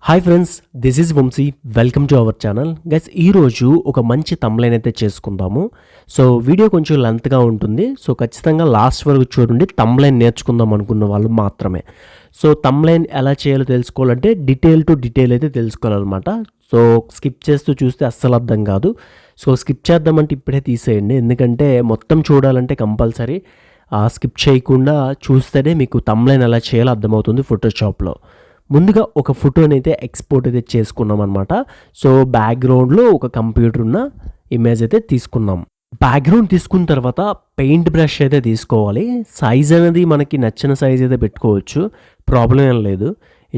Hi friends, this is Vamshi. Welcome to our channel. Guys, ఈరోజు ఒక మంచి తమ్లైన్ అయితే చేసుకుందాము. సో వీడియో కొంచెం లెంత్గా ఉంటుంది. సో ఖచ్చితంగా లాస్ట్ వరకు చూడండి. తమ్లైన్ నేర్చుకుందాం అనుకున్న వాళ్ళు మాత్రమే. సో తమ్లైన్ ఎలా చేయాలో తెలుసుకోవాలంటే డీటెయిల్ టు డీటెయిల్ అయితే తెలుసుకోవాలన్నమాట. సో స్కిప్ చేస్తూ చూస్తే అస్సలు అర్థం కాదు. సో స్కిప్ చేద్దామంటే ఇప్పుడే తీసేయండి, ఎందుకంటే మొత్తం చూడాలంటే కంపల్సరీ స్కిప్ చేయకుండా చూస్తేనే మీకు తమ్లైన్ ఎలా చేయాలో అర్థమవుతుంది ఫోటోషాప్లో. ముందుగా ఒక ఫోటోని అయితే ఎక్స్పోర్ట్ అయితే చేసుకున్నాం అనమాట. సో బ్యాక్గ్రౌండ్లో ఒక కంప్యూటర్ ఉన్న ఇమేజ్ అయితే తీసుకున్నాం. బ్యాక్గ్రౌండ్ తీసుకున్న తర్వాత పెయింట్ బ్రష్ అయితే తీసుకోవాలి. సైజ్ అనేది మనకి నచ్చిన సైజ్ అయితే పెట్టుకోవచ్చు, ప్రాబ్లం ఏం లేదు.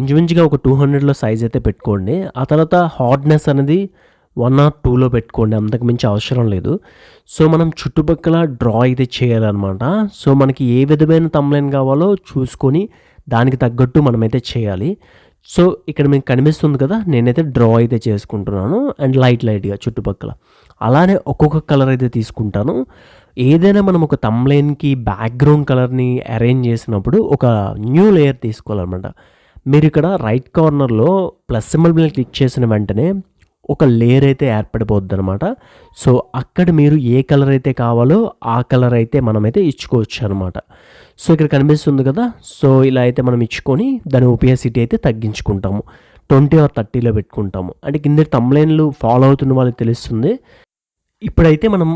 ఇంచుమించుగా ఒక 200లో సైజ్ అయితే పెట్టుకోండి. ఆ తర్వాత హార్డ్నెస్ అనేది 1 or 2లో పెట్టుకోండి, అంతకు మించి అవసరం లేదు. సో మనం చుట్టుపక్కల డ్రా అయితే చేయాలన్నమాట. సో మనకి ఏ విధమైన తమ్లైన్ కావాలో చూసుకొని దానికి తగ్గట్టు మనమైతే చేయాలి. సో ఇక్కడ మీకు కనిపిస్తుంది కదా, నేనైతే డ్రా అయితే చేసుకుంటున్నాను అండ్ లైట్గా చుట్టుపక్కల. అలానే ఒక్కొక్క కలర్ అయితే తీసుకుంటాను. ఏదైనా మనం ఒక తమ్లైన్కి బ్యాక్గ్రౌండ్ కలర్ని అరేంజ్ చేసినప్పుడు ఒక న్యూ లేయర్ తీసుకోవాలన్నమాట. మీరు ఇక్కడ రైట్ కార్నర్లో ప్లస్ సింబల్ మీద క్లిక్ చేసిన వెంటనే ఒక లేయర్ అయితే ఏర్పడిపోద్ది అనమాట. సో అక్కడ మీరు ఏ కలర్ అయితే కావాలో ఆ కలర్ అయితే మనమైతే ఇచ్చుకోవచ్చు అనమాట. సో ఇక్కడ కనిపిస్తుంది కదా, సో ఇలా అయితే మనం ఇచ్చుకొని దాని ఒపియాసిటీ అయితే తగ్గించుకుంటాము. 20 or 30లో పెట్టుకుంటాము. అంటే కింద తమ్లైన్లు ఫాలో అవుతున్న వాళ్ళకి తెలుస్తుంది. ఇప్పుడైతే మనం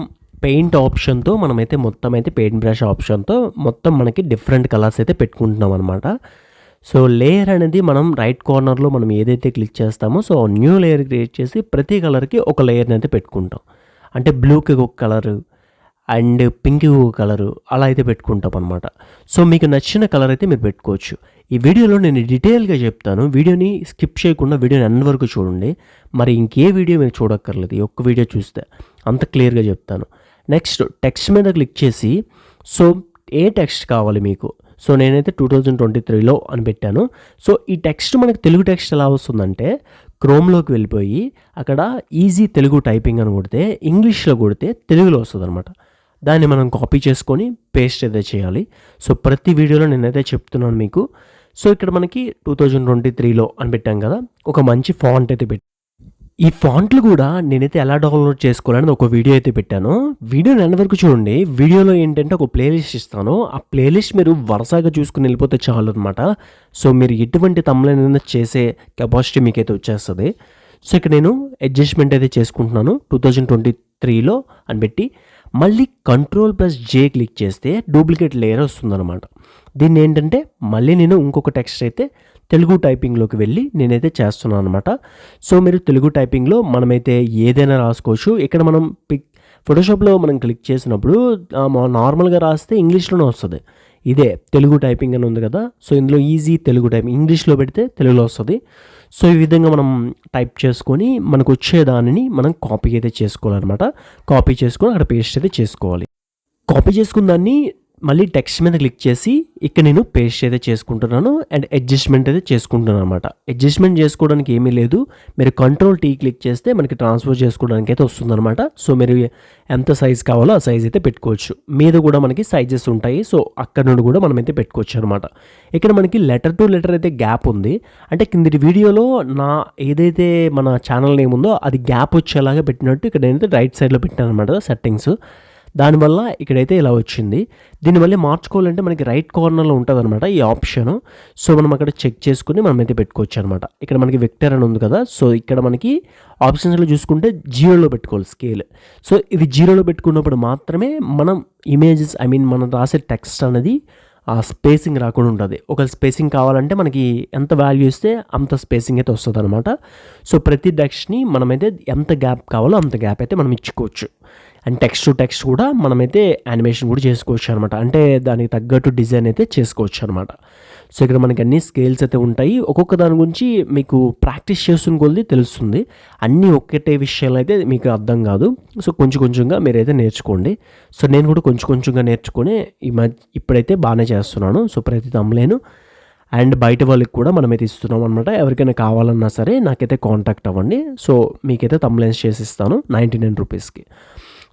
పెయింట్ ఆప్షన్తో మనమైతే మొత్తం అయితే పెయింట్ బ్రష్ ఆప్షన్తో మొత్తం మనకి డిఫరెంట్ కలర్స్ అయితే పెట్టుకుంటున్నాం అనమాట. సో లేయర్ అనేది మనం రైట్ కార్నర్లో మనం ఏదైతే క్లిక్ చేస్తామో సో న్యూ లేయర్ క్రియేట్ చేసి ప్రతి కలర్కి ఒక లేయర్ని అయితే పెట్టుకుంటాం. అంటే బ్లూకి ఒక కలరు అండ్ పింక్కి ఒక కలరు అలా అయితే పెట్టుకుంటాం అనమాట. సో మీకు నచ్చిన కలర్ అయితే మీరు పెట్టుకోవచ్చు. ఈ వీడియోలో నేను డీటెయిల్గా చెప్తాను. వీడియోని స్కిప్ చేయకుండా వీడియోని అన్ని వరకు చూడండి. మరి ఇంకే వీడియో మీరు చూడక్కర్లేదు, ఈ ఒక్క వీడియో చూస్తే అంత క్లియర్గా చెప్తాను. నెక్స్ట్ టెక్స్ట్ మీద క్లిక్ చేసి సో ఏ టెక్స్ట్ కావాలి మీకు. సో నేనైతే 2023లో అని పెట్టాను. సో ఈ టెక్స్ట్ మనకి తెలుగు టెక్స్ట్ ఎలా వస్తుందంటే క్రోమ్లోకి వెళ్ళిపోయి అక్కడ ఈజీ తెలుగు టైపింగ్ అని కొడితే ఇంగ్లీష్లో కొడితే తెలుగులో వస్తుంది అనమాట. దాన్ని మనం కాపీ చేసుకొని పేస్ట్ అయితే చేయాలి. సో ప్రతి వీడియోలో నేనైతే చెప్తున్నాను మీకు. సో ఇక్కడ మనకి 2023లో అని పెట్టాం కదా, ఒక మంచి ఫాంట్ అయితే పెట్టి ఈ ఫాంట్లు కూడా నేనైతే ఎలా డౌన్లోడ్ చేసుకోవాలని ఒక వీడియో అయితే పెట్టాను. వీడియోని అన్ని వరకు చూడండి. వీడియోలో ఏంటంటే ఒక ప్లేలిస్ట్ ఇస్తాను. ఆ ప్లేలిస్ట్ మీరు వరుసగా చూసుకుని వెళ్ళిపోతే చాలు అనమాట. సో మీరు ఎటువంటి తమ్లైన్ అయినా చేసే కెపాసిటీ మీకైతే వచ్చేస్తుంది. సో ఇక్కడ నేను అడ్జస్ట్మెంట్ అయితే చేసుకుంటున్నాను 2023లో అని పెట్టి మళ్ళీ Ctrl+J క్లిక్ చేస్తే డూప్లికేట్ లేయర్ వస్తుందన్నమాట. దీన్ని ఏంటంటే మళ్ళీ నేను ఇంకొక టెక్స్ట్ అయితే తెలుగు టైపింగ్లోకి వెళ్ళి నేనైతే చేస్తున్నాను అనమాట. సో మీరు తెలుగు టైపింగ్లో మనమైతే ఏదైనా రాసుకోవచ్చు. ఇక్కడ మనం ఫోటోషాప్లో మనం క్లిక్ చేసినప్పుడు నార్మల్గా రాస్తే ఇంగ్లీష్లోనే వస్తుంది. ఇదే తెలుగు టైపింగ్ అని ఉంది కదా, సో ఇందులో ఈజీ తెలుగు టైపింగ్ ఇంగ్లీష్లో పెడితే తెలుగులో వస్తుంది. సో ఈ విధంగా మనం టైప్ చేసుకొని మనకు వచ్చే దానిని మనం కాపీ అయితే చేసుకోవాలన్నమాట. కాపీ చేసుకొని అక్కడ పేస్ట్ అయితే చేసుకోవాలి. కాపీ చేసుకున్న దాన్ని మళ్ళీ టెక్స్ట్ మీద క్లిక్ చేసి ఇక్కడ నేను పేస్ట్ అయితే చేసుకుంటున్నాను అండ్ అడ్జస్ట్మెంట్ అయితే చేసుకుంటున్నాను అనమాట. అడ్జస్ట్మెంట్ చేసుకోవడానికి ఏమీ లేదు, మీరు Ctrl+T క్లిక్ చేస్తే మనకి ట్రాన్స్ఫర్ చేసుకోవడానికి అయితే వస్తుందన్నమాట. సో మీరు ఎంత సైజ్ కావాలో ఆ సైజ్ అయితే పెట్టుకోవచ్చు. మీద కూడా మనకి సైజెస్ ఉంటాయి. సో అక్కడ నుండి కూడా మనమైతే పెట్టుకోవచ్చు అనమాట. ఇక్కడ మనకి లెటర్ టు లెటర్ అయితే గ్యాప్ ఉంది. అంటే కిందటి వీడియోలో నా ఏదైతే మన ఛానల్ నేమ్ ఉందో అది గ్యాప్ వచ్చేలాగా పెట్టినట్టు ఇక్కడ నేనైతే రైట్ సైడ్లో పెట్టాను అనమాట సెట్టింగ్స్. దానివల్ల ఇక్కడైతే ఇలా వచ్చింది. దీన్ని మళ్ళీ మార్చుకోవాలంటే మనకి రైట్ కార్నర్లో ఉంటుంది అనమాట ఈ ఆప్షను. సో మనం అక్కడ చెక్ చేసుకుని మనమైతే పెట్టుకోవచ్చు అనమాట. ఇక్కడ మనకి వెక్టర్ అని ఉంది కదా, సో ఇక్కడ మనకి ఆప్షన్స్లో చూసుకుంటే 0లో పెట్టుకోవాలి స్కేల్. సో ఇది 0లో పెట్టుకున్నప్పుడు మాత్రమే మనం ఇమేజెస్ మనం రాసే టెక్స్ట్ అనేది ఆ స్పేసింగ్ రాకుండా ఉంటుంది. ఒక స్పేసింగ్ కావాలంటే మనకి ఎంత వాల్యూ ఇస్తే అంత స్పేసింగ్ అయితే వస్తుంది అనమాట. సో ప్రతి టెక్స్ట్ని మనమైతే ఎంత గ్యాప్ కావాలో అంత గ్యాప్ అయితే మనం ఇచ్చుకోవచ్చు. అండ్ టెక్స్ట్ టు టెక్స్ట్ కూడా మనమైతే యానిమేషన్ కూడా చేసుకోవచ్చు అనమాట. అంటే దానికి తగ్గట్టు డిజైన్ అయితే చేసుకోవచ్చు అనమాట. సో ఇక్కడ మనకి అన్ని స్కేల్స్ అయితే ఉంటాయి. ఒక్కొక్క దాని గురించి మీకు ప్రాక్టీస్ చేస్తున్న కొద్దీ తెలుస్తుంది. అన్నీ ఒక్కటే విషయాలు అయితే మీకు అర్థం కాదు. సో కొంచెం కొంచెంగా మీరైతే నేర్చుకోండి. సో నేను కూడా కొంచెం కొంచెంగా నేర్చుకొని ఇప్పుడైతే బాగానే చేస్తున్నాను. సో ప్రతి తమ్లైన్ అండ్ బయట వాళ్ళకి కూడా మనమైతే ఇస్తున్నాం అనమాట. ఎవరికైనా కావాలన్నా సరే నాకైతే కాంటాక్ట్ అవ్వండి. సో మీకైతే తమ్లైన్స్ చేసి ఇస్తాను 99 రూపీస్కి.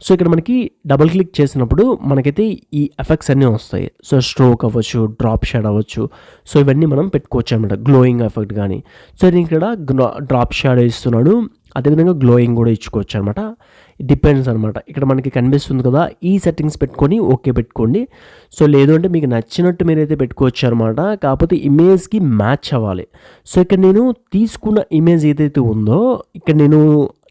సో ఇక్కడ మనకి డబుల్ క్లిక్ చేసినప్పుడు మనకైతే ఈ ఎఫెక్ట్స్ అన్నీ వస్తాయి. సో స్ట్రోక్ అవ్వచ్చు, డ్రాప్ షాడ్ అవ్వచ్చు. సో ఇవన్నీ మనం పెట్టుకోవచ్చు అనమాట. గ్లోయింగ్ ఎఫెక్ట్ కానీ. సో నేను ఇక్కడ డ్రాప్ షాడ్ ఇస్తున్నాను, అదేవిధంగా గ్లోయింగ్ కూడా ఇచ్చుకోవచ్చు అనమాట. డిపెండ్స్ అనమాట. ఇక్కడ మనకి కనిపిస్తుంది కదా, ఈ సెట్టింగ్స్ పెట్టుకొని ఓకే పెట్టుకోండి. సో లేదు అంటే మీకు నచ్చినట్టు మీరైతే పెట్టుకోవచ్చు అనమాట. కాకపోతే ఇమేజ్కి మ్యాచ్ అవ్వాలి. సో ఇక్కడ నేను తీసుకున్న ఇమేజ్ ఏదైతే ఉందో, ఇక్కడ నేను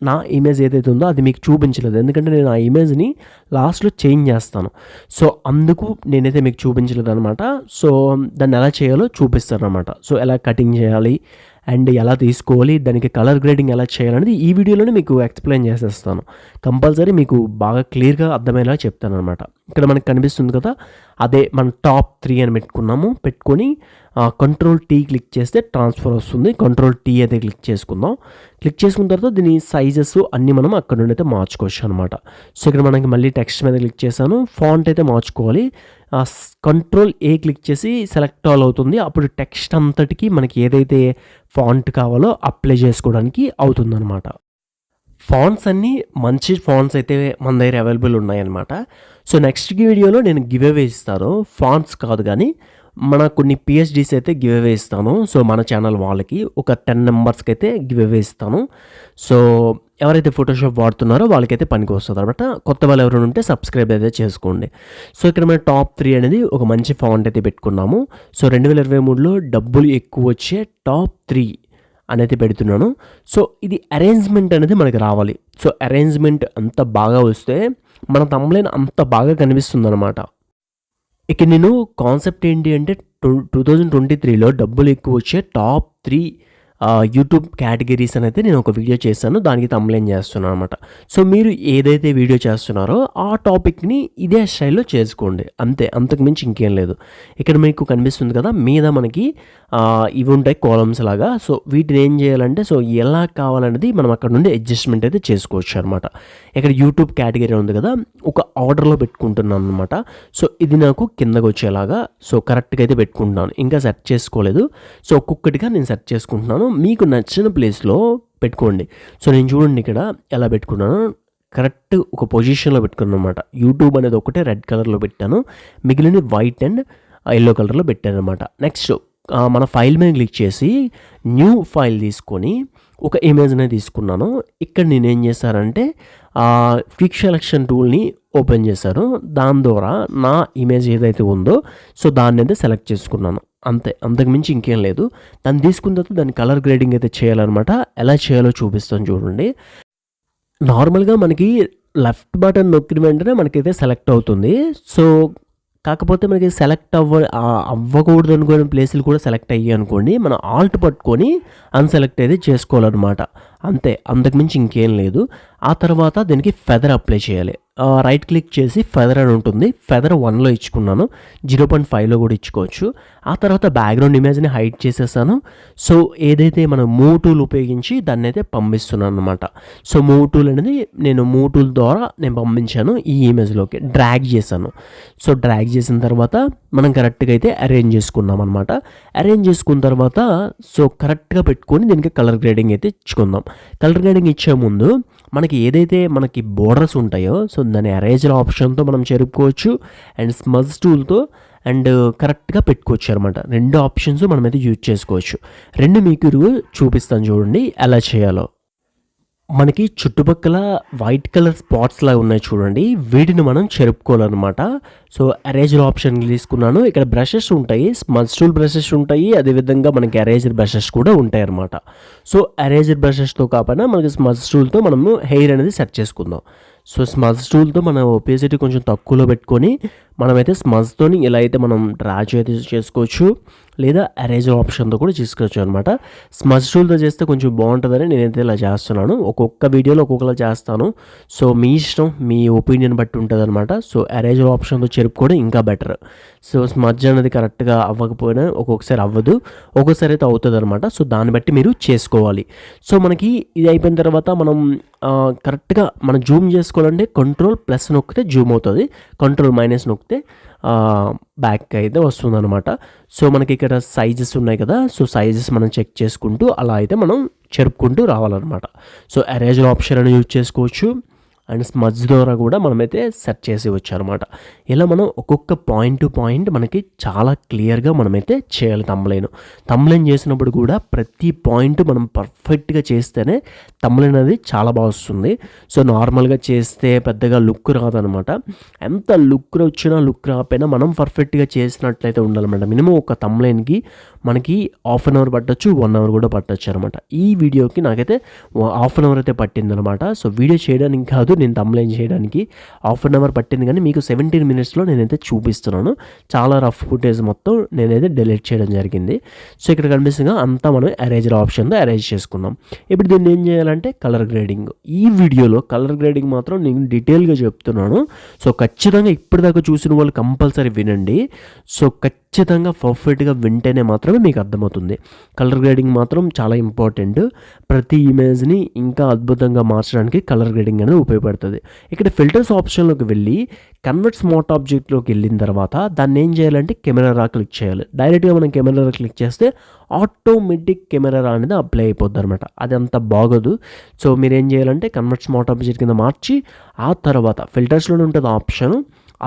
నా ఇమేజ్ ఏదైతే ఉందో అది మీకు చూపించలేదు, ఎందుకంటే నేను ఆ ఇమేజ్ని లాస్ట్లో చేంజ్ చేస్తాను. సో అందుకు నేనైతే మీకు చూపించలేదు అనమాట. సో దాన్ని ఎలా చేయాలో చూపిస్తాను అనమాట. సో ఎలా కటింగ్ చేయాలి అండ్ ఎలా తీసుకోవాలి, దానికి కలర్ గ్రేడింగ్ ఎలా చేయాలనేది ఈ వీడియోలోనే మీకు ఎక్స్ప్లెయిన్ చేసేస్తాను. కంపల్సరీ మీకు బాగా క్లియర్గా అర్థమయ్యేలా చెప్తాను అనమాట. ఇక్కడ మనకు కనిపిస్తుంది కదా, అదే మన టాప్ 3 అని పెట్టుకొని కంట్రోల్ T క్లిక్ చేస్తే ట్రాన్స్ఫర్ వస్తుంది. కంట్రోల్ T అయితే క్లిక్ చేసుకుందాం. క్లిక్ చేసుకున్న తర్వాత దీని సైజెస్ అన్నీ మనం అక్కడ నుండి అయితే మార్చుకోవచ్చు అనమాట. సో ఇక్కడ మనకి మళ్ళీ టెక్స్ట్ మీద క్లిక్ చేశాను. ఫాంట్ అయితే మార్చుకోవాలి. కంట్రోల్ A క్లిక్ చేసి సెలెక్ట్ ఆల్ అవుతుంది. అప్పుడు టెక్స్ట్ అంతటికి మనకి ఏదైతే ఫాంట్ కావాలో అప్లై చేసుకోవడానికి అవుతుందన్నమాట. ఫాంట్స్ అన్నీ మంచి ఫాంట్స్ అయితే మన దగ్గర అవైలబుల్ ఉన్నాయన్నమాట. సో నెక్స్ట్ వీడియోలో నేను గివ్ అవే ఇస్తాను. ఫాంట్స్ కాదు కానీ మన కొన్ని PhDs అయితే గివ్ అవే ఇస్తాను. సో మన ఛానల్ వాళ్ళకి ఒక 10 మెంబర్స్కి అయితే గివ్ అవే ఇస్తాను. సో ఎవరైతే ఫోటోషాప్ వాడుతున్నారో వాళ్ళకైతే పనికి వస్తుంది అనమాట. కొత్త వాళ్ళు ఎవరైనా ఉంటే సబ్స్క్రైబ్ అయితే చేసుకోండి. సో ఇక్కడ మన టాప్ 3 అనేది ఒక మంచి ఫాంట్ అయితే పెట్టుకున్నాము. సో 2023లో డబ్బులు ఎక్కువ వచ్చే టాప్ 3 అనేది పెడుతున్నాను. సో ఇది అరేంజ్మెంట్ అనేది మనకి రావాలి. సో అరేంజ్మెంట్ అంత బాగా వస్తే మన తమ్ములైన అంత బాగా కనిపిస్తుంది అనమాట. ఇక్కడ నేను కాన్సెప్ట్ ఏంటి అంటే 2023లో డబ్బులు ఎక్కువ వచ్చే టాప్ 3 యూట్యూబ్ కేటగిరీస్ అని అయితే నేను ఒక వీడియో చేశాను. దానికి తమ్ములేం చేస్తున్నాను అనమాట. సో మీరు ఏదైతే వీడియో చేస్తున్నారో ఆ టాపిక్ని ఇదే స్టైల్లో చేసుకోండి, అంతే, అంతకు మించి ఇంకేం లేదు. ఇక్కడ మీకు కనిపిస్తుంది కదా మీద మనకి ఇవి ఉంటాయి కాలమ్స్ లాగా. సో వీటిని ఏం చేయాలంటే సో ఎలా కావాలనేది మనం అక్కడ నుండి అడ్జస్ట్మెంట్ అయితే చేసుకోవచ్చు అనమాట. ఇక్కడ యూట్యూబ్ కేటగిరీ ఉంది కదా, ఒక ఆర్డర్లో పెట్టుకుంటున్నాను అనమాట. సో ఇది నాకు కిందకు వచ్చేలాగా సో కరెక్ట్గా అయితే పెట్టుకుంటున్నాను. ఇంకా సెట్ చేసుకోలేదు. సో ఒక్కొక్కటిగా నేను సెట్ చేసుకుంటున్నాను. మీకు నచ్చిన ప్లేస్లో పెట్టుకోండి. సో నేను చూడండి ఇక్కడ ఎలా పెట్టుకున్నాను, కరెక్ట్ ఒక పొజిషన్లో పెట్టుకున్నాను అనమాట. యూట్యూబ్ అనేది ఒకటే రెడ్ కలర్లో పెట్టాను, మిగిలిన వైట్ అండ్ ఎల్లో కలర్లో పెట్టాను అనమాట. నెక్స్ట్ మన ఫైల్ మీద క్లిక్ చేసి న్యూ ఫైల్ తీసుకొని ఒక ఇమేజ్ అనేది తీసుకున్నాను. ఇక్కడ నేను ఏం చేశానంటే క్విక్ సెలెక్షన్ టూల్ని ఓపెన్ చేశాను. దాని ద్వారా నా ఇమేజ్ ఏదైతే ఉందో సో దాన్ని అయితే సెలెక్ట్ చేసుకున్నాను, అంతే, అంతకుమించి ఇంకేం లేదు. దాన్ని తీసుకున్న తర్వాత దాని కలర్ గ్రేడింగ్ అయితే చేయాలన్నమాట. ఎలా చేయాలో చూపిస్తాను చూడండి. నార్మల్గా మనకి లెఫ్ట్ బటన్ నొక్కిన వెంటనే మనకైతే సెలెక్ట్ అవుతుంది. సో కాకపోతే మనకి సెలెక్ట్ అవ్వకూడదు అనుకునే ప్లేసులు కూడా సెలెక్ట్ అయ్యాయి అనుకోండి, మనం ఆల్ట్ పట్టుకొని అన్సెలెక్ట్ అయితే చేసుకోవాలన్నమాట, అంతే, అంతకుమించి ఇంకేం లేదు. ఆ తర్వాత దీనికి ఫెదర్ అప్లై చేయాలి. రైట్ క్లిక్ చేసి ఫెదర్ అని ఉంటుంది, ఫెదర్ 1లో ఇచ్చుకున్నాను, 0.5లో కూడా ఇచ్చుకోవచ్చు. ఆ తర్వాత బ్యాక్గ్రౌండ్ ఇమేజ్ని హైడ్ చేసేసాను. సో ఏదైతే మనం మూవ్ టూల్ ఉపయోగించి దాన్ని అయితే పంపిస్తున్నాను అనమాట. సో మూవ్ టూల్ అనేది నేను మూవ్ టూల్ ద్వారా నేను పంపించాను ఈ ఇమేజ్లోకి, డ్రాగ్ చేశాను. సో డ్రాగ్ చేసిన తర్వాత మనం కరెక్ట్గా అయితే అరేంజ్ చేసుకున్నాం అనమాట. అరేంజ్ చేసుకున్న తర్వాత సో కరెక్ట్గా పెట్టుకొని దీనికి కలర్ గ్రేడింగ్ అయితే ఇచ్చుకుందాం. కలర్ గ్రేడింగ్ ఇచ్చే ముందు మనకి ఏదైతే మనకి బోర్డర్స్ ఉంటాయో సో దాన్ని ఎరేజర్ ఆప్షన్తో మనం చెరుపుకోవచ్చు అండ్ స్మజ్ టూల్తో అండ్ కరెక్ట్గా పెట్టుకోవచ్చు అనమాట. 2 ఆప్షన్స్ మనమైతే యూజ్ చేసుకోవచ్చు. 2 మీకు చూపిస్తాను చూడండి ఎలా చేయాలో. మనకి చుట్టుపక్కల వైట్ కలర్ స్పాట్స్ లాగా ఉన్నాయి చూడండి, వీటిని మనం చెరుపుకోవాలన్నమాట. సో ఎరేజర్ ఆప్షన్ తీసుకున్నాను. ఇక్కడ బ్రషెస్ ఉంటాయి, స్మజ్ టూల్ బ్రషెస్ ఉంటాయి, అదేవిధంగా మనకి ఎరేజర్ బ్రషెస్ కూడా ఉంటాయి అన్నమాట. సో ఎరేజర్ బ్రషెస్తో కాకపోయినా మనకి స్మజ్ టూల్తో మనము హెయిర్ అనేది సెట్ చేసుకుందాం. సో స్మజ్ టూల్తో మన ఒపేసిటీ కొంచెం తక్కువలో పెట్టుకొని మనమైతే స్మజ్తోని ఇలా అయితే మనం డ్రా అయితే చేసుకోవచ్చు, లేదా ఎరేజర్ ఆప్షన్తో కూడా చేసుకోవచ్చు అనమాట. స్మజ్ టూల్తో చేస్తే కొంచెం బాగుంటుందని నేనైతే ఇలా చేస్తున్నాను. ఒక్కొక్క వీడియోలో ఒక్కొక్కలా చేస్తాను. సో మీ ఇష్టం, మీ ఒపీనియన్ బట్టి ఉంటుంది అనమాట. సో ఎరేజర్ ఆప్షన్తో చెరుపుకోవడం ఇంకా బెటర్. సో స్మజ్ అనేది కరెక్ట్గా అవ్వకపోయినా ఒక్కొక్కసారి అవ్వదు, ఒక్కొక్కసారి అయితే అవుతుంది అనమాట. సో దాన్ని బట్టి మీరు చేసుకోవాలి. సో మనకి ఇది అయిపోయిన తర్వాత మనం కరెక్ట్గా మనం జూమ్ చేసుకోవాలంటే కంట్రోల్+ నొక్కితే జూమ్ అవుతుంది, కంట్రోల్- నొక్కితే బ్యాక్ అయితే వస్తుంది అనమాట. సో మనకి ఇక్కడ సైజెస్ ఉన్నాయి కదా, సో సైజెస్ మనం చెక్ చేసుకుంటూ అలా అయితే మనం చెరుపుకుంటూ రావాలన్నమాట. సో ఎరేజర్ ఆప్షన్ అని యూజ్ చేసుకోవచ్చు, అండ్ స్మజ్ ద్వారా కూడా మనమైతే సెట్ చేసి వచ్చారన్నమాట. ఇలా మనం ఒక్కొక్క పాయింట్ టు పాయింట్ మనకి చాలా క్లియర్గా మనమైతే చేయాలి. తమ్లైన్ చేసినప్పుడు కూడా ప్రతి పాయింట్ మనం పర్ఫెక్ట్గా చేస్తేనే తమ్లైన్ అనేది చాలా బాగా వస్తుంది. సో నార్మల్గా చేస్తే పెద్దగా లుక్ రాదనమాట. ఎంత లుక్ వచ్చినా లుక్ రాకపోయినా మనం పర్ఫెక్ట్గా చేసినట్లయితే ఉండాలన్నమాట. మినిమం ఒక తమ్లైన్కి మనకి హాఫ్ అన్ అవర్ పట్టచ్చు, 1 అవర్ కూడా పట్టచ్చు అనమాట. ఈ వీడియోకి నాకైతే హాఫ్ అన్ అవర్ అయితే పట్టిందనమాట. సో వీడియో చేయడానికి కాదు, నేను తమ్లైన్ చేయడానికి హాఫ్ అన్ అవర్ పట్టింది, కానీ మీకు 17 మినిట్స్లో నేనైతే చూపిస్తున్నాను. చాలా రఫ్ ఫుటేజ్ మొత్తం నేనైతే డిలీట్ చేయడం జరిగింది. సో ఇక్కడ కనిపిస్తుంది అంతా మనం ఎరేజర్ ఆప్షన్తో ఎరేజ్ చేసుకున్నాం. ఇప్పుడు దీన్ని ఏం చేయాలంటే కలర్ గ్రేడింగ్. ఈ వీడియోలో కలర్ గ్రేడింగ్ మాత్రం నేను డీటెయిల్గా చెప్తున్నాను. సో ఖచ్చితంగా ఇప్పటిదాకా చూసిన వాళ్ళు కంపల్సరీ వినండి. సో ఖచ్చితంగా పర్ఫెక్ట్గా వింటేనే మాత్రమే మీకు అర్థమవుతుంది. కలర్ గ్రేడింగ్ మాత్రం చాలా ఇంపార్టెంట్. ప్రతి ఇమేజ్ని ఇంకా అద్భుతంగా మార్చడానికి కలర్ గ్రేడింగ్ అనేది ఉపయోగపడుతుంది. ఇక్కడ ఫిల్టర్స్ ఆప్షన్లోకి వెళ్ళి కన్వర్ట్ స్మార్ట్ ఆబ్జెక్ట్లోకి వెళ్ళిన తర్వాత దాన్ని ఏం చేయాలంటే కెమెరా క్లిక్ చేయాలి. డైరెక్ట్గా మనం కెమెరా క్లిక్ చేస్తే ఆటోమేటిక్ కెమెరా అనేది అప్లై అయిపోద్ది అనమాట. అది అంత బాగోదు. సో మీరు ఏం చేయాలంటే కన్వర్ట్ స్మార్ట్ ఆబ్జెక్ట్ కింద మార్చి ఆ తర్వాత ఫిల్టర్స్లోనే ఉంటుంది ఆప్షన్.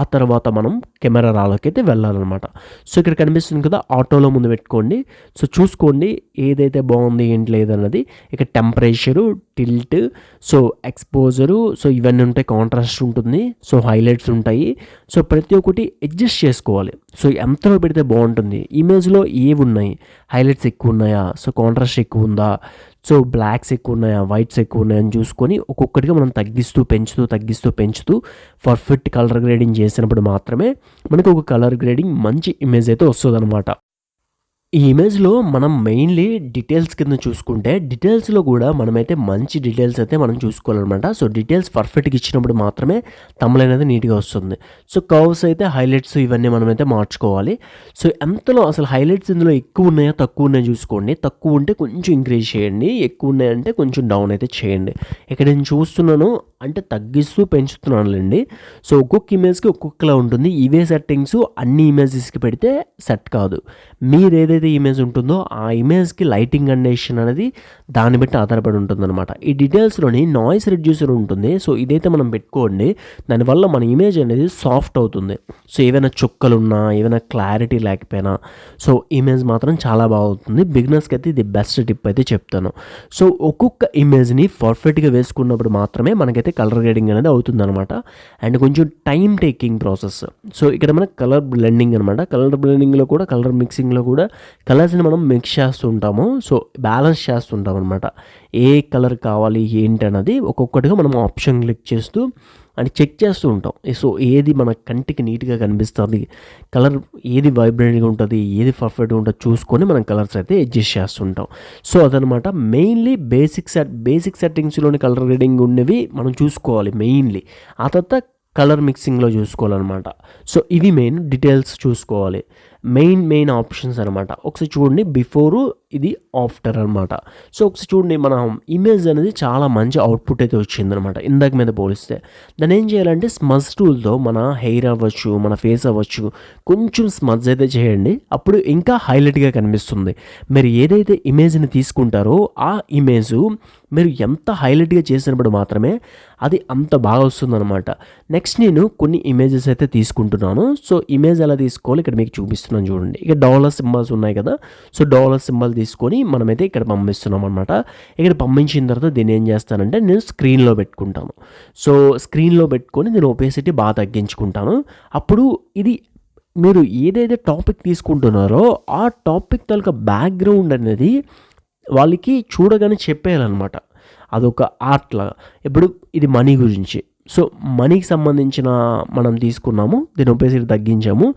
ఆ తర్వాత మనం కెమెరా రాలోకి అయితే వెళ్ళాలన్నమాట. సో ఇక్కడ కనిపిస్తుంది కదా, ఆటోలో ముందు పెట్టుకోండి. సో చూసుకోండి ఏదైతే బాగుంది ఏంటి లేదన్నది. ఇక temperature, tilt, so exposure, so ఇవన్నీ ఉంటాయి. కాంట్రాస్ట్ ఉంటుంది, సో హైలైట్స్ ఉంటాయి. సో ప్రతి ఒక్కటి అడ్జస్ట్ చేసుకోవాలి. సో ఎంతలో పెడితే బాగుంటుంది, ఇమేజ్లో ఏవి ఉన్నాయి, హైలైట్స్ ఎక్కువ ఉన్నాయా, సో కాంట్రాస్ట్ ఎక్కువ ఉందా, సో బ్లాక్స్ ఎక్కువ ఉన్నాయా, వైట్స్ ఎక్కువ ఉన్నాయని చూసుకొని ఒక్కొక్కటిగా మనం తగ్గిస్తూ పెంచుతూ పర్ఫెక్ట్ కలర్ గ్రేడింగ్ చేసినప్పుడు మాత్రమే మనకు ఒక కలర్ గ్రేడింగ్ మంచి ఇమేజ్ అయితే వస్తుంది అనమాట. ఈ ఇమేజ్లో మనం మెయిన్లీ డీటెయిల్స్ కింద చూసుకుంటే డీటెయిల్స్లో కూడా మనమైతే మంచి డీటెయిల్స్ అయితే మనం చూసుకోవాలన్నమాట. సో డీటెయిల్స్ పర్ఫెక్ట్గా ఇచ్చినప్పుడు మాత్రమే తమ్లైన్ అనేది నీట్గా వస్తుంది. సో కర్వ్స్ అయితే హైలైట్స్ ఇవన్నీ మనమైతే మార్చుకోవాలి. సో ఎంతలో అసలు హైలైట్స్ ఇందులో ఎక్కువ ఉన్నాయా తక్కువ ఉన్నాయో చూసుకోండి. తక్కువ ఉంటే కొంచెం ఇంక్రీజ్ చేయండి, ఎక్కువ ఉన్నాయంటే కొంచెం డౌన్ అయితే చేయండి. ఇక్కడ నేను చూస్తున్నాను అంటే తగ్గిస్తూ పెంచుతున్నానులేండి. సో ఒక్కొక్క ఇమేజ్కి ఒక్కొక్కలా ఉంటుంది. ఇవే సెట్టింగ్స్ అన్ని ఇమేజెస్కి పెడితే సెట్ కాదు. మీరు ఏదైతే ఇమేజ్ ఉంటుందో ఆ ఇమేజ్కి లైటింగ్ కండిషన్ అనేది దాన్ని బట్టి ఆధారపడి ఉంటుందన్నమాట. ఈ డీటెయిల్స్లోని నాయిస్ రిడ్యూసర్ ఉంటుంది. సో ఇదైతే మనం పెట్టుకోండి. దానివల్ల మన ఇమేజ్ అనేది సాఫ్ట్ అవుతుంది. సో ఏవైనా చుక్కలున్నా, ఏవైనా క్లారిటీ లేకపోయినా సో ఇమేజ్ మాత్రం చాలా బాగుంటుంది. బిగినర్స్కి అయితే ఇది బెస్ట్ టిప్ అయితే చెప్తాను. సో ఒక్కొక్క ఇమేజ్ని పర్ఫెక్ట్గా వేసుకున్నప్పుడు మాత్రమే మనకైతే కలర్ గ్రేడింగ్ అనేది అవుతుందన్నమాట. అండ్ కొంచెం టైం టేకింగ్ ప్రాసెస్. సో ఇక్కడ మనకి కలర్ బ్లెండింగ్ అనమాట. కలర్ బ్లెండింగ్లో కూడా కలర్ మిక్సింగ్లో కూడా కలర్స్ని మనం మిక్స్ చేస్తూ ఉంటాము. సో బ్యాలెన్స్ చేస్తుంటాం అనమాట. ఏ కలర్ కావాలి ఏంటి అన్నది ఒక్కొక్కటిగా మనం ఆప్షన్ క్లిక్ చేస్తూ అని చెక్ చేస్తూ ఉంటాం. సో ఏది మన కంటికి నీట్గా కనిపిస్తుంది, కలర్ ఏది వైబ్రెంట్గా ఉంటుంది, ఏది పర్ఫెక్ట్గా ఉంటుంది చూసుకొని మనం కలర్స్ అయితే అడ్జస్ట్ చేస్తుంటాం. సో అదనమాట మెయిన్లీ బేసిక్ సెట్టింగ్స్లోని కలర్ గ్రేడింగ్ ఉన్నవి మనం చూసుకోవాలి మెయిన్లీ. ఆ తర్వాత కలర్ మిక్సింగ్లో చూసుకోవాలన్నమాట. సో ఇవి మెయిన్ డీటెయిల్స్ చూసుకోవాలి. మెయిన్ ఆప్షన్స్ అనమాట. ఒకసారి చూడండి, బిఫోరు ఇది ఆఫ్టర్ అనమాట. సో ఒకసారి చూడండి, మన ఇమేజ్ అనేది చాలా మంచి అవుట్పుట్ అయితే వచ్చిందనమాట ఇందాక మీద పోలిస్తే. దాన్ని ఏం చేయాలంటే స్మజ్ టూల్తో మన హెయిర్ అవ్వచ్చు, మన ఫేస్ అవ్వచ్చు, కొంచెం స్మజ్ అయితే చేయండి. అప్పుడు ఇంకా హైలైట్గా కనిపిస్తుంది. మీరు ఏదైతే ఇమేజ్ని తీసుకుంటారో ఆ ఇమేజ్ మీరు ఎంత హైలైట్గా చేసినప్పుడు మాత్రమే అది అంత బాగా వస్తుందన్నమాట. నెక్స్ట్ నేను కొన్ని ఇమేజెస్ అయితే తీసుకుంటున్నాను. సో ఇమేజ్ ఎలా తీసుకోవాలి ఇక్కడ మీకు చూపిస్తున్నాను చూడండి. ఇక డాలర్ సింబల్స్ ఉన్నాయి కదా. సో డాలర్ సింబల్ తీసుకొని మనమైతే ఇక్కడ పంపిస్తున్నాం అనమాట. ఇక్కడ పంపించిన తర్వాత దీన్ని ఏం చేస్తానంటే నేను స్క్రీన్లో పెట్టుకుంటాను. సో స్క్రీన్లో పెట్టుకొని నేను ఒపేసిటీ బాగా తగ్గించుకుంటాను. అప్పుడు ఇది మీరు ఏదైతే టాపిక్ తీసుకుంటున్నారో ఆ టాపిక్ తాలూకా బ్యాక్గ్రౌండ్ అనేది వాళ్ళకి చూడగానే చెప్పేయాలన్నమాట. అదొక ఆర్ట్ లాగా. ఇప్పుడు ఇది మనీ గురించి, సో మనీకి సంబంధించిన మనం తీసుకున్నాము, దీని ఒపేసిటీ తగ్గించాము.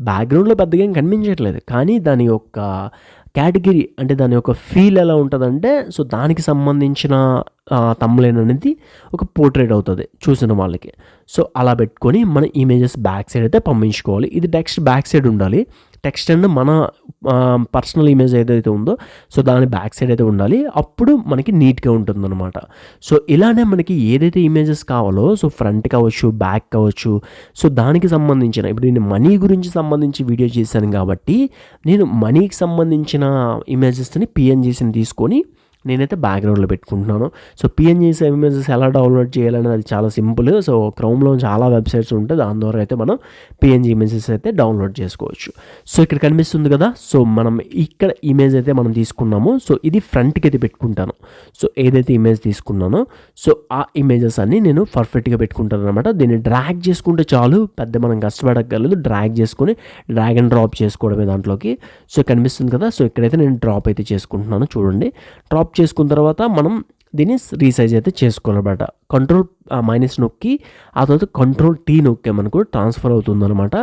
బ్యాక్గ్రౌండ్లో పెద్దగా ఏం కనిపించట్లేదు, కానీ దాని యొక్క కేటగిరీ అంటే దాని యొక్క ఫీల్ ఎలా ఉంటుందంటే సో దానికి సంబంధించిన తమ్లైన్ అనేది ఒక పోర్ట్రేట్ అవుతుంది చూసిన వాళ్ళకి. సో అలా పెట్టుకొని మన ఇమేజెస్ బ్యాక్ సైడ్ అయితే పంపించుకోవాలి. ఇది టెక్స్ట్ బ్యాక్ సైడ్ ఉండాలి. టెక్స్ట్ అండ్ మన పర్సనల్ ఇమేజ్ ఏదైతే ఉందో సో దాని బ్యాక్ సైడ్ అయితే ఉండాలి. అప్పుడు మనకి నీట్గా ఉంటుందన్నమాట. సో ఇలానే మనకి ఏదైతే ఇమేజెస్ కావాలో సో ఫ్రంట్ కావచ్చు, బ్యాక్ కావచ్చు, సో దానికి సంబంధించిన ఇప్పుడు నేను మనీ గురించి సంబంధించి వీడియో చేశాను కాబట్టి నేను మనీకి సంబంధించిన ఇమేజెస్ని పిఎన్జీస్ని తీసుకొని నేనైతే బ్యాక్గ్రౌండ్లో పెట్టుకుంటున్నాను. సో పిఎన్జీస్ ఇమేజెస్ ఎలా డౌన్లోడ్ చేయాలనేది అది చాలా సింపుల్. సో క్రోమ్లో చాలా వెబ్సైట్స్ ఉంటాయి, దాని ద్వారా అయితే మనం పిఎన్జీ ఇమేజెస్ అయితే డౌన్లోడ్ చేసుకోవచ్చు. సో ఇక్కడ కనిపిస్తుంది కదా, సో మనం ఇక్కడ ఇమేజ్ అయితే మనం తీసుకున్నాము. సో ఇది ఫ్రంట్కి అయితే పెట్టుకుంటాను. సో ఏదైతే ఇమేజ్ తీసుకున్నానో సో ఆ ఇమేజెస్ అన్నీ నేను పర్ఫెక్ట్గా పెట్టుకుంటాను అనమాట. దీన్ని డ్రాగ్ చేసుకుంటే చాలు, పెద్ద మనం కష్టపడక్కర్లేదు. డ్రాగ్ చేసుకొని డ్రాగ్ అండ్ డ్రాప్ చేసుకోవడమే దాంట్లోకి. సో కనిపిస్తుంది కదా, సో ఇక్కడైతే నేను డ్రాప్ అయితే చేసుకుంటున్నాను. చూడండి, డ్రాప్ చేసుకున్న తర్వాత మనం దీన్ని రీసైజ్ అయితే చేసుకోవాలన్నమాట. కంట్రోల్ మైనస్ నొక్కి ఆ తర్వాత కంట్రోల్ టీ నొక్కే మనకు ట్రాన్స్ఫర్ అవుతుందన్నమాట.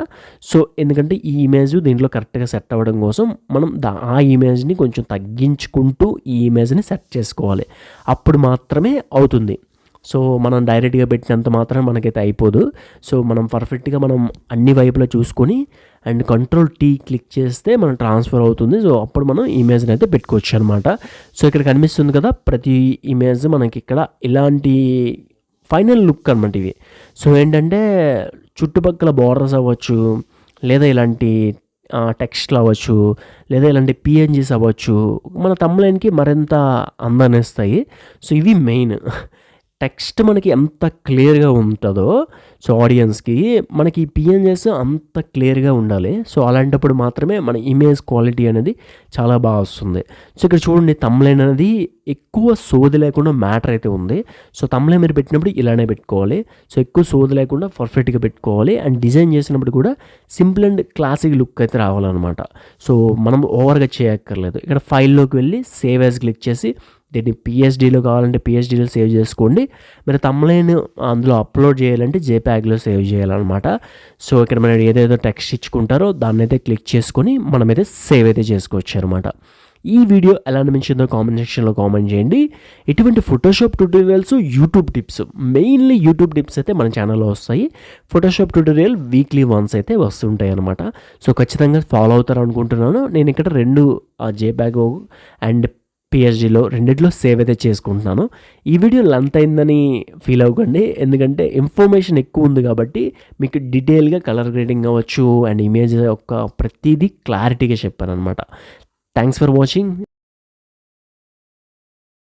సో ఎందుకంటే ఈ ఇమేజ్ దీంట్లో కరెక్ట్గా సెట్ అవ్వడం కోసం మనం ఆ ఇమేజ్ని కొంచెం తగ్గించుకుంటూ ఈ ఇమేజ్ని సెట్ చేసుకోవాలి, అప్పుడు మాత్రమే అవుతుంది. సో మనం డైరెక్ట్గా పెట్టినంత మాత్రం మనకైతే అయిపోదు. సో మనం పర్ఫెక్ట్గా మనం అన్ని వైపులా చూసుకొని అండ్ కంట్రోల్ టీ క్లిక్ చేస్తే మనం ట్రాన్స్ఫర్ అవుతుంది. సో అప్పుడు మనం ఇమేజ్ని అయితే పెట్టుకోవచ్చు అనమాట. సో ఇక్కడ కనిపిస్తుంది కదా, ప్రతి ఇమేజ్ మనకి ఇక్కడ ఇలాంటి ఫైనల్ లుక్ అనమాట ఇవి. సో ఏంటంటే చుట్టుపక్కల బార్డర్స్ అవ్వచ్చు, లేదా ఇలాంటి టెక్స్ట్లు అవ్వచ్చు, లేదా ఇలాంటి పిఎన్జీస్ అవ్వచ్చు, మన తమ్ములైన్కి మరింత అందాన్ని ఇస్తాయి. సో ఇవి మెయిన్. టెక్స్ట్ మనకి ఎంత క్లియర్గా ఉంటుందో సో ఆడియన్స్కి మనకి పిఎన్జెస్ అంత క్లియర్గా ఉండాలి. సో అలాంటప్పుడు మాత్రమే మన ఇమేజ్ క్వాలిటీ అనేది చాలా బాగా వస్తుంది. సో ఇక్కడ చూడండి, తమ్లైన్ అనేది ఎక్కువ సోది లేకుండా మ్యాటర్ అయితే ఉంది. సో తమ్లైన్ మీరు పెట్టినప్పుడు ఇలానే పెట్టుకోవాలి. సో ఎక్కువ సోది లేకుండా పర్ఫెక్ట్గా పెట్టుకోవాలి. అండ్ డిజైన్ చేసినప్పుడు కూడా సింపుల్ అండ్ క్లాసిక్ లుక్ అయితే రావాలన్నమాట. సో మనం ఓవర్గా చేయక్కర్లేదు. ఇక్కడ ఫైల్లోకి వెళ్ళి సేవ్ యాజ్ క్లిక్ చేసి దీన్ని పిఎస్డీలో కావాలంటే పిఎస్డీలో సేవ్ చేసుకోండి. మీరు తమ్లైన్ అందులో అప్లోడ్ చేయాలంటే జేప్యాగ్లో సేవ్ చేయాలన్నమాట. సో ఇక్కడ మనం ఏదేదో టెక్స్ట్ ఇచ్చుకుంటారో దాన్ని అయితే క్లిక్ చేసుకొని మనమైతే సేవ్ అయితే చేసుకోవచ్చు అనమాట. ఈ వీడియో ఎలా అనిపించిందో కామెంట్ సెక్షన్లో కామెంట్ చేయండి. ఇటువంటి Photoshop tutorials, YouTube tips, mainly YouTube tips అయితే మన ఛానల్లో వస్తాయి. ఫోటోషాప్ ట్యూటోరియల్ వీక్లీ వన్స్ అయితే వస్తుంటాయి అనమాట. సో ఖచ్చితంగా ఫాలో అవుతారు అనుకుంటున్నాను. నేను ఇక్కడ 2 జేప్యాగ్ అండ్ పిఎస్డీలో రెండిట్లో సేవ్ అయితే చేసుకుంటున్నాను. ఈ వీడియో లెంత్ అయిందని ఫీల్ అవ్వకండి, ఎందుకంటే ఇన్ఫర్మేషన్ ఎక్కువ ఉంది కాబట్టి మీకు డీటెయిల్గా కలర్ గ్రేడింగ్ అవ్వచ్చు అండ్ ఇమేజ్ యొక్క ప్రతిదీ క్లారిటీగా చెప్పాను అనమాట. Thanks for watching.